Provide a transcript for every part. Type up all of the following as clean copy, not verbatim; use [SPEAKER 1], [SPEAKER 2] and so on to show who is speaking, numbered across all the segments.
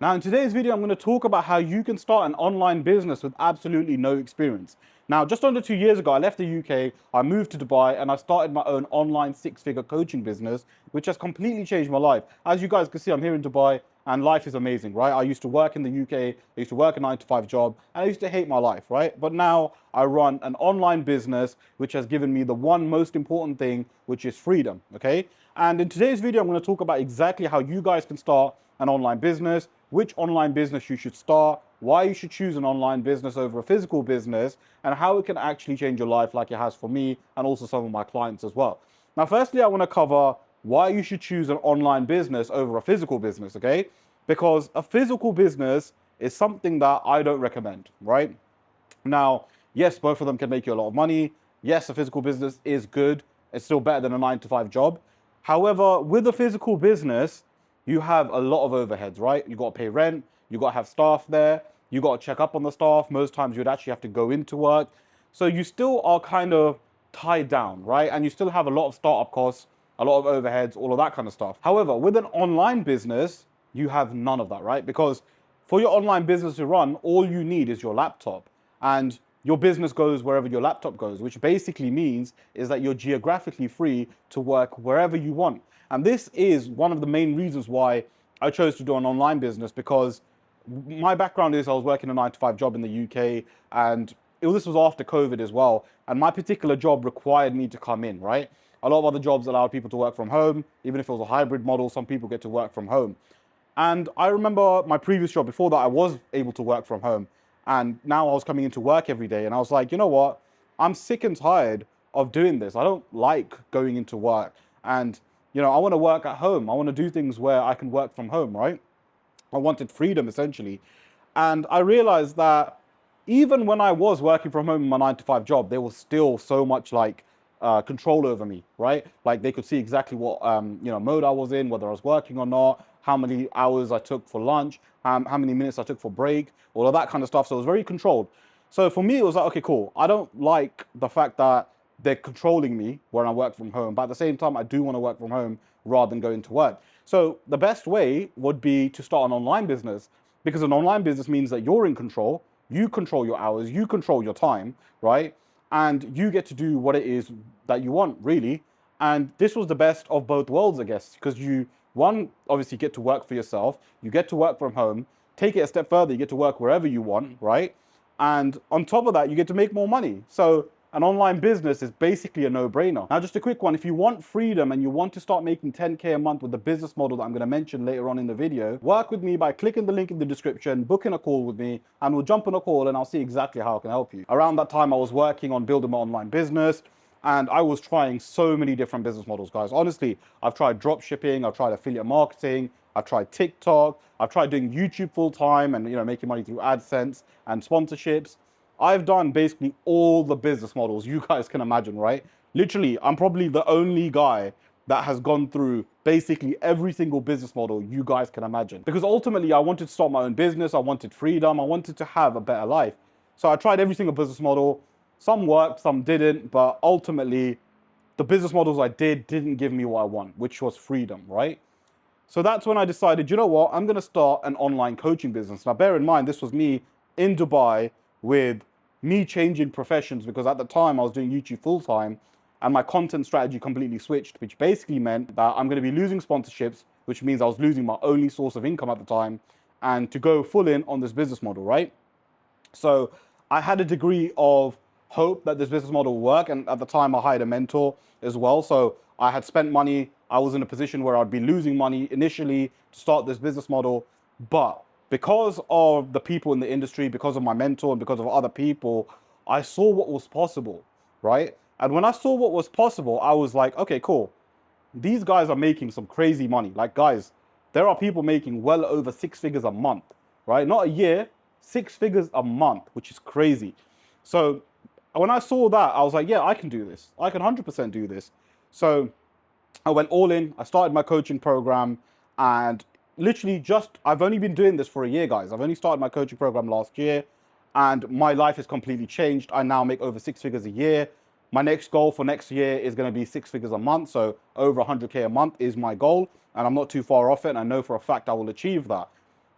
[SPEAKER 1] Now, in today's video, I'm going to talk about how you can start an online business with absolutely no experience. Now, just under 2 years ago, I left the UK, I moved to Dubai, and I started my own online six-figure coaching business, which has completely changed my life. As you guys can see, I'm here in Dubai, and life is amazing, right? I used to work in the UK, I used to work a 9-to-5 job, and I used to hate my life, right? But now I run an online business, which has given me the one most important thing, which is freedom, okay? And in today's video, I'm going to talk about exactly how you guys can start an online business, which online business you should start, why you should choose an online business over a physical business, and how it can actually change your life like it has for me and also some of my clients as well. Now, firstly, I want to cover why you should choose an online business over a physical business, okay? Because a physical business is something that I don't recommend, right? Now, yes, both of them can make you a lot of money. Yes, a physical business is good. It's still better than a 9-to-5 job. However, with a physical business, you have a lot of overheads, right? You got to pay rent, you got to have staff there, you got to check up on the staff. Most times you'd actually have to go into work. So you still are kind of tied down, right? And you still have a lot of startup costs, a lot of overheads, all of that kind of stuff. However, with an online business, you have none of that, right? Because for your online business to run, all you need is your laptop, and your business goes wherever your laptop goes, which basically means is that you're geographically free to work wherever you want. And this is one of the main reasons why I chose to do an online business, because my background is I was working a 9-to-5 job in the UK, and this was after COVID as well. And my particular job required me to come in, right? A lot of other jobs allowed people to work from home. Even if it was a hybrid model, some people get to work from home. And I remember my previous job before that, I was able to work from home. And now I was coming into work every day, and I was like, you know what? I'm sick and tired of doing this. I don't like going into work. And, I want to work at home. I want to do things where I can work from home, right? I wanted freedom, essentially. And I realized that even when I was working from home in my 9-to-5 job, there was still so much control over me, right? Like they could see exactly what mode I was in, whether I was working or not, how many hours I took for lunch, how many minutes I took for break, all of that kind of stuff. So it was very controlled. So for me, it was like, okay, cool. I don't like the fact that they're controlling me when I work from home, but at the same time, I do want to work from home rather than going to work. So the best way would be to start an online business, because an online business means that you're in control. You control your hours, you control your time, right? And you get to do what it is that you want, really. And this was the best of both worlds, I guess, because one, obviously get to work for yourself, you get to work from home, take it a step further, you get to work wherever you want, right? And on top of that, you get to make more money. So an online business is basically a no-brainer. Now, just a quick one. If you want freedom and you want to start making 10K a month with the business model that I'm going to mention later on in the video, work with me by clicking the link in the description, booking a call with me, and we'll jump on a call and I'll see exactly how I can help you. Around that time, I was working on building my online business, and I was trying so many different business models, guys. Honestly, I've tried drop shipping, I've tried affiliate marketing, I've tried TikTok, I've tried doing YouTube full time and making money through AdSense and sponsorships. I've done basically all the business models you guys can imagine, right? Literally, I'm probably the only guy that has gone through basically every single business model you guys can imagine. Because ultimately, I wanted to start my own business, I wanted freedom, I wanted to have a better life. So I tried every single business model. Some worked, some didn't, but ultimately, the business models I didn't give me what I want, which was freedom, right? So that's when I decided, you know what, I'm going to start an online coaching business. Now, bear in mind, this was me in Dubai with me changing professions, because at the time I was doing YouTube full time and my content strategy completely switched, which basically meant that I'm going to be losing sponsorships, which means I was losing my only source of income at the time, and to go full in on this business model, right? So I had a degree of hope that this business model will work. And at the time I hired a mentor as well. So I had spent money. I was in a position where I'd be losing money initially to start this business model. But because of the people in the industry, because of my mentor and because of other people, I saw what was possible, right? And when I saw what was possible, I was like, okay, cool. These guys are making some crazy money. Like, guys, there are people making well over 6 figures a month, right? Not a year, 6 figures a month, which is crazy. So when I saw that, I was like, yeah, I can do this. I can 100% do this. So I went all in. I started my coaching program, and literally I've only been doing this for a year, guys. I've only started my coaching program last year, and my life has completely changed. I now make over 6 figures a year. My next goal for next year is going to be 6 figures a month. So over 100K a month is my goal, and I'm not too far off it. And I know for a fact I will achieve that.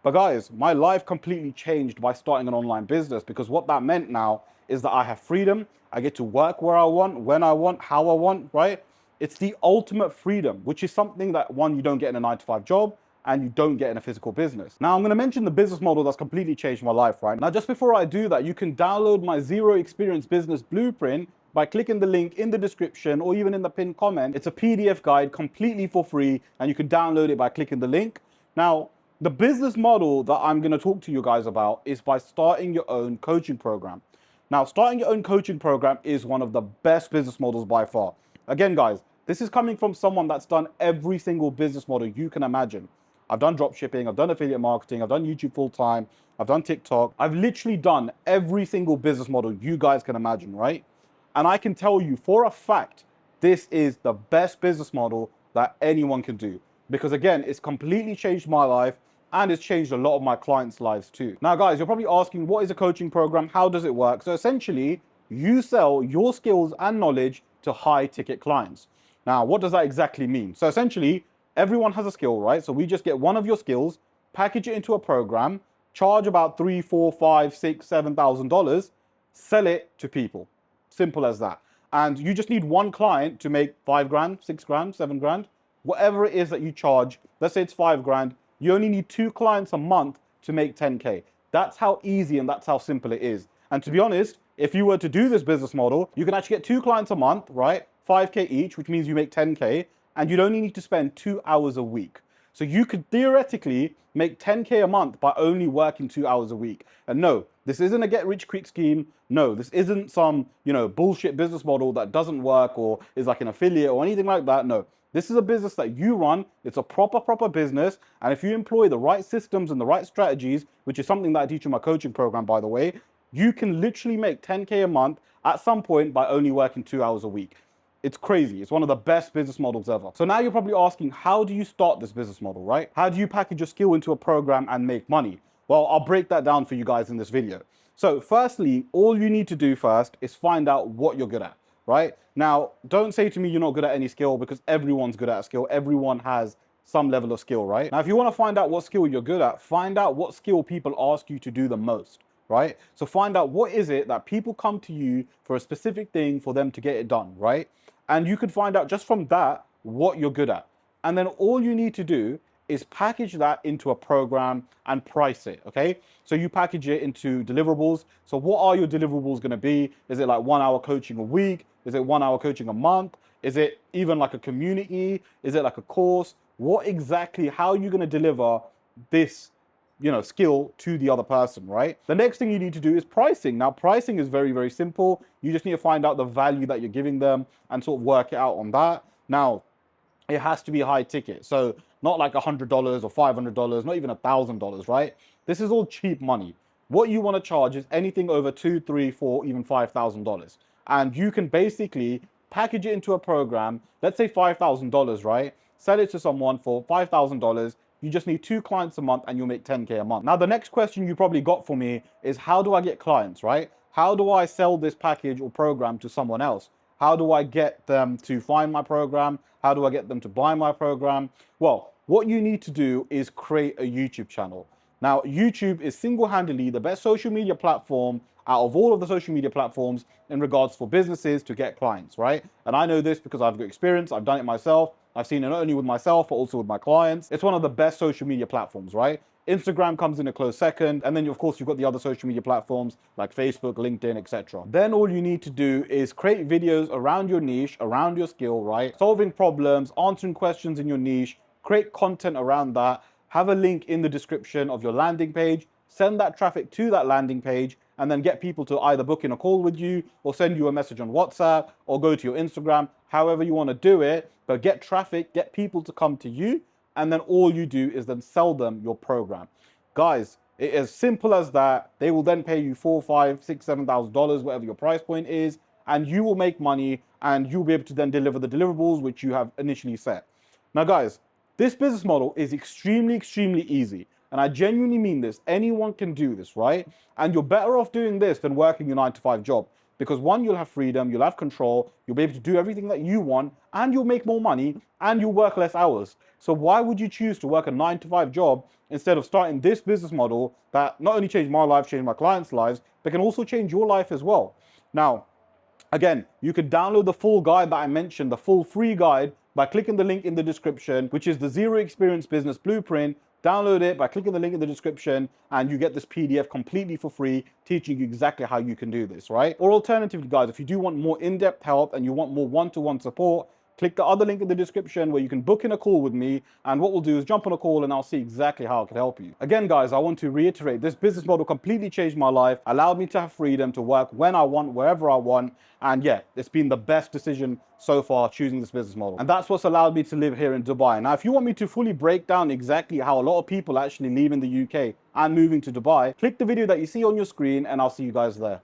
[SPEAKER 1] But guys, my life completely changed by starting an online business, because what that meant now is that I have freedom. I get to work where I want, when I want, how I want, right? It's the ultimate freedom, which is something that, one, you don't get in a 9-to-5 job, and you don't get in a physical business. Now, I'm going to mention the business model that's completely changed my life, right? Now, just before I do that, you can download my Zero Experience Business Blueprint by clicking the link in the description or even in the pinned comment. It's a PDF guide completely for free, and you can download it by clicking the link. Now, the business model that I'm going to talk to you guys about is by starting your own coaching program. Now, starting your own coaching program is one of the best business models by far. Again, guys, this is coming from someone that's done every single business model you can imagine. I've done drop shipping, I've done affiliate marketing, I've done YouTube full time, I've done TikTok. I've literally done every single business model you guys can imagine, right? And I can tell you for a fact, this is the best business model that anyone can do. Because again, it's completely changed my life, and it's changed a lot of my clients' lives too. Now guys, you're probably asking, what is a coaching program? How does it work? So essentially, you sell your skills and knowledge to high ticket clients. Now, what does that exactly mean? So essentially, everyone has a skill, right? So we just get one of your skills, package it into a program, charge about $3, $4, $5, $6, $7,000, sell it to people. Simple as that. And you just need one client to make 5 grand, 6 grand, 7 grand, whatever it is that you charge. Let's say it's 5 grand. You only need 2 clients a month to make 10K. That's how easy and that's how simple it is. And to be honest, if you were to do this business model, you can actually get 2 clients a month, right? 5K each, which means you make 10K, and you'd only need to spend 2 hours a week. So you could theoretically make 10K a month by only working 2 hours a week. And no, this isn't a get rich quick scheme. No, this isn't some, bullshit business model that doesn't work or is like an affiliate or anything like that. No, this is a business that you run. It's a proper business. And if you employ the right systems and the right strategies, which is something that I teach in my coaching program, by the way, you can literally make 10K a month at some point by only working 2 hours a week. It's crazy. It's one of the best business models ever. So now you're probably asking, how do you start this business model, right? How do you package your skill into a program and make money? Well, I'll break that down for you guys in this video. So firstly, all you need to do first is find out what you're good at, right? Now, don't say to me you're not good at any skill, because everyone's good at a skill. Everyone has some level of skill, right? Now, if you want to find out what skill you're good at, find out what skill people ask you to do the most, right? So find out what is it that people come to you for a specific thing for them to get it done, right? And you can find out just from that what you're good at. And then all you need to do is package that into a program and price it, okay? So you package it into deliverables. So what are your deliverables going to be? Is it like 1 hour coaching a week? Is it 1 hour coaching a month? Is it even like a community? Is it like a course? What exactly, how are you going to deliver this skill to the other person, right? The next thing you need to do is pricing. Now, pricing is very simple. You just need to find out the value that you're giving them and sort of work it out on that. Now, it has to be high ticket. So not like $100 or $500, not even $1,000, right? This is all cheap money. What you want to charge is anything over $2, $3, $4, even $5,000. And you can basically package it into a program, let's say $5,000, right? Sell it to someone for $5,000. You just need 2 clients a month and you'll make 10K a month. Now, the next question you probably got for me is, how do I get clients, right? How do I sell this package or program to someone else? How do I get them to find my program? How do I get them to buy my program? Well, what you need to do is create a YouTube channel. Now, YouTube is single-handedly the best social media platform out of all of the social media platforms in regards for businesses to get clients, right? And I know this because I've got experience. I've done it myself. I've seen it not only with myself, but also with my clients. It's one of the best social media platforms, right? Instagram comes in a close second. And then, of course, you've got the other social media platforms like Facebook, LinkedIn, etc. Then all you need to do is create videos around your niche, around your skill, right? Solving problems, answering questions in your niche, create content around that. Have a link in the description of your landing page. Send that traffic to that landing page, and then get people to either book in a call with you or send you a message on WhatsApp or go to your Instagram, however you want to do it. But get traffic, get people to come to you, and then all you do is then sell them your program. Guys, it is simple as that. They will then pay you $4, $5, $6, $7,000, whatever your price point is, and you will make money, and you'll be able to then deliver the deliverables which you have initially set. Now, guys, this business model is extremely easy. And I genuinely mean this. Anyone can do this, right? And you're better off doing this than working your 9-to-5 job. because one, you'll have freedom, you'll have control, you'll be able to do everything that you want, and you'll make more money, and you'll work less hours. So why would you choose to work a 9-to-5 job instead of starting this business model that not only changed my life, changed my clients' lives, but can also change your life as well? Now, again, you could download the full guide that I mentioned, the full free guide, by clicking the link in the description, which is the Zero Experience Business Blueprint. Download it by clicking the link in the description, and you get this PDF completely for free, teaching you exactly how you can do this, right? Or alternatively, guys, if you do want more in-depth help and you want more one-to-one support, click the other link in the description where you can book in a call with me, and what we'll do is jump on a call and I'll see exactly how I can help you. Again, guys, I want to reiterate, this business model completely changed my life, allowed me to have freedom to work when I want, wherever I want, and yeah, it's been the best decision so far choosing this business model. And that's what's allowed me to live here in Dubai. Now, if you want me to fully break down exactly how a lot of people actually leave in the UK and moving to Dubai, click the video that you see on your screen and I'll see you guys there.